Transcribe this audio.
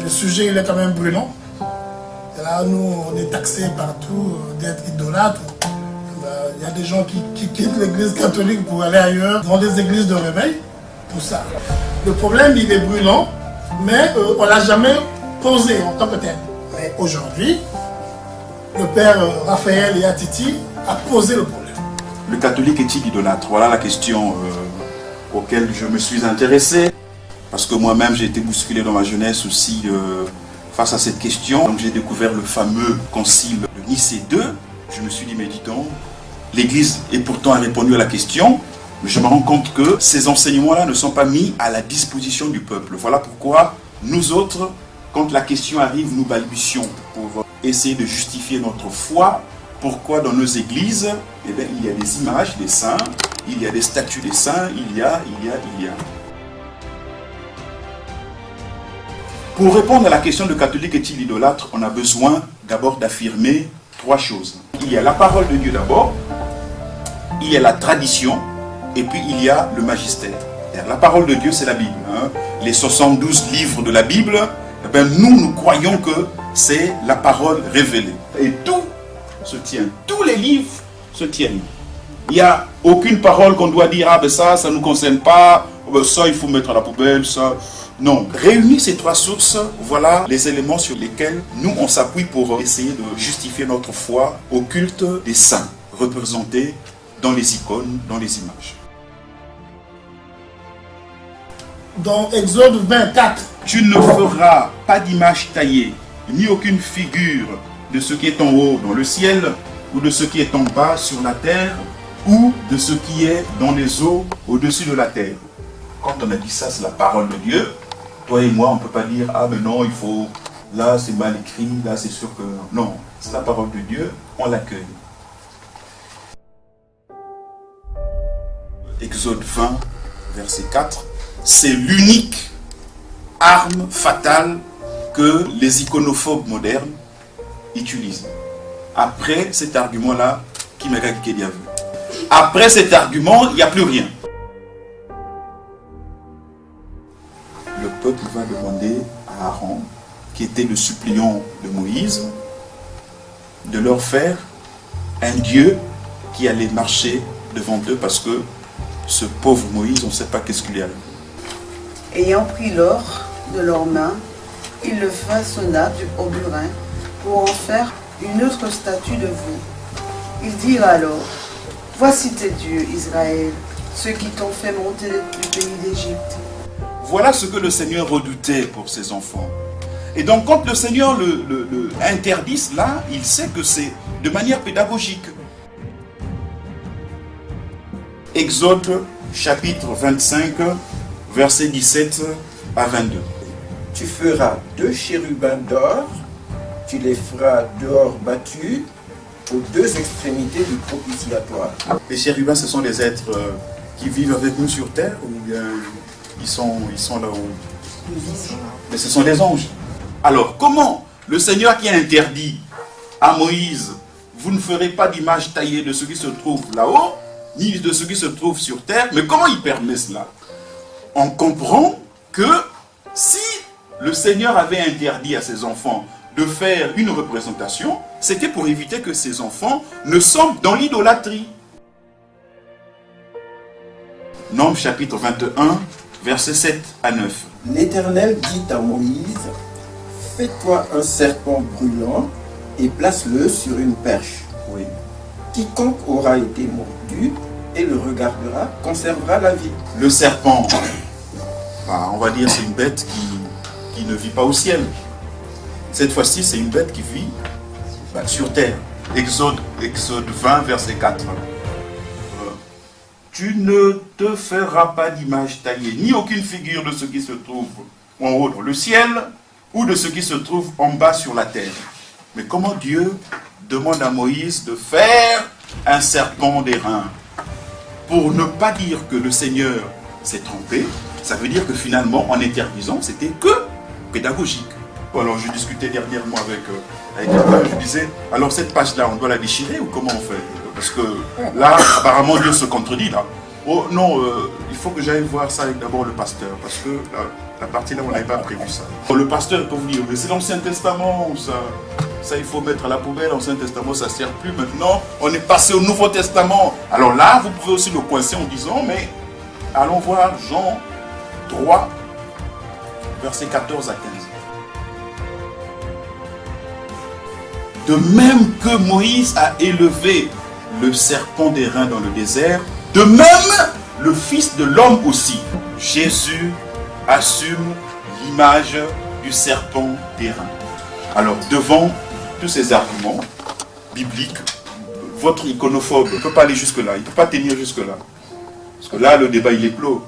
Le sujet il est quand même brûlant. Et là, nous, on est taxés partout d'être idolâtres. Il y a des gens qui quittent l'église catholique pour aller ailleurs, dans des églises de réveil, pour ça. Le problème, il est brûlant, mais on ne l'a jamais posé en tant que tel. Mais aujourd'hui, le père Raphaël Yatiti a posé le problème. Le catholique est-il idolâtre? Voilà la question auquel je me suis intéressé. Parce que moi-même, j'ai été bousculé dans ma jeunesse aussi face à cette question. Donc j'ai découvert le fameux concile de Nicée II. Je me suis dit, mais dis donc, l'Église est pourtant a répondu à la question, mais je me rends compte que ces enseignements-là ne sont pas mis à la disposition du peuple. Voilà pourquoi nous autres, quand la question arrive, nous balbutions pour essayer de justifier notre foi. Pourquoi dans nos églises, eh bien, il y a des images des saints, il y a des statues des saints, il y a. Pour répondre à la question de catholique est-il idolâtre, on a besoin d'abord d'affirmer trois choses. Il y a la parole de Dieu d'abord, il y a la tradition, et puis il y a le magistère. La parole de Dieu, c'est la Bible. Les 72 livres de la Bible, eh bien, nous croyons que c'est la parole révélée. Et tout se tient. Tous les livres se tiennent. Il n'y a aucune parole qu'on doit dire, ah ben ça ne nous concerne pas, ça il faut mettre à la poubelle, ça... Non. Réunir ces trois sources, voilà les éléments sur lesquels nous on s'appuie pour essayer de justifier notre foi au culte des saints, représentés dans les icônes, dans les images. Dans Exode 24, tu ne feras pas d'image taillée, ni aucune figure de ce qui est en haut dans le ciel, ou de ce qui est en bas sur la terre, ou de ce qui est dans les eaux au-dessus de la terre. Quand on a dit ça, c'est la parole de Dieu. Toi et moi, on ne peut pas dire, ah mais non, il faut, là c'est mal écrit, là c'est sûr que... Non, c'est la parole de Dieu, on l'accueille. Exode 20, verset 4, c'est l'unique arme fatale que les iconophobes modernes utilisent. Après cet argument-là, qui m'a dit après cet argument, il n'y a plus rien. Le peuple va demander à Aaron, qui était le suppliant de Moïse, de leur faire un Dieu qui allait marcher devant eux parce que ce pauvre Moïse, on ne sait pas qu'est-ce qu'il y a. Ayant pris l'or de leurs mains, il le façonna au burin pour en faire une autre statue de veau. Ils dirent alors, voici tes dieux, Israël, ceux qui t'ont fait monter du pays d'Égypte. Voilà ce que le Seigneur redoutait pour ses enfants. Et donc quand le Seigneur le interdit cela, il sait que c'est de manière pédagogique. Exode chapitre 25, versets 17 à 22. Tu feras 2 chérubins d'or, tu les feras d'or battu aux 2 extrémités du propitiatoire. Les chérubins, ce sont des êtres qui vivent avec nous sur terre ou bien ils sont là-haut? Mais ce sont des anges. Alors, comment le Seigneur qui a interdit à Moïse, vous ne ferez pas d'image taillée de ce qui se trouve là-haut, ni de ce qui se trouve sur terre, mais comment il permet cela? On comprend que si le Seigneur avait interdit à ses enfants de faire une représentation, c'était pour éviter que ses enfants ne sombrent dans l'idolâtrie. Nombre chapitre 21, versets 7 à 9. L'Éternel dit à Moïse, fais-toi un serpent brûlant et place-le sur une perche. Oui. Quiconque aura été mordu et le regardera conservera la vie. Le serpent, on va dire c'est une bête qui ne vit pas au ciel. Cette fois-ci, c'est une bête qui vit sur terre. Exode 20, verset 4. Tu ne te feras pas d'image taillée, ni aucune figure de ce qui se trouve en haut dans le ciel, ou de ce qui se trouve en bas sur la terre. Mais comment Dieu demande à Moïse de faire un serpent d'airain? Pour ne pas dire que le Seigneur s'est trompé, ça veut dire que finalement, en interdisant, c'était que pédagogique. Alors je discutais dernièrement avec quelqu'un, je disais, alors cette page-là, on doit la déchirer ou comment on fait? Parce que là, apparemment, Dieu se contredit là. Oh non, il faut que j'aille voir ça avec d'abord le pasteur, parce que la partie là, on n'avait pas prévu ça. Le pasteur peut vous dire, mais c'est l'Ancien Testament, ça il faut mettre à la poubelle, l'Ancien Testament ça ne sert plus, maintenant on est passé au Nouveau Testament. Alors là, vous pouvez aussi le coincer en disant, mais allons voir Jean 3, versets 14 à 15. De même que Moïse a élevé le serpent d'airain dans le désert, de même le Fils de l'homme aussi. Jésus assume l'image du serpent d'airain. Alors, devant tous ces arguments bibliques, votre iconophobe ne peut pas aller jusque-là, il ne peut pas tenir jusque-là. Parce que là, le débat, il est clos.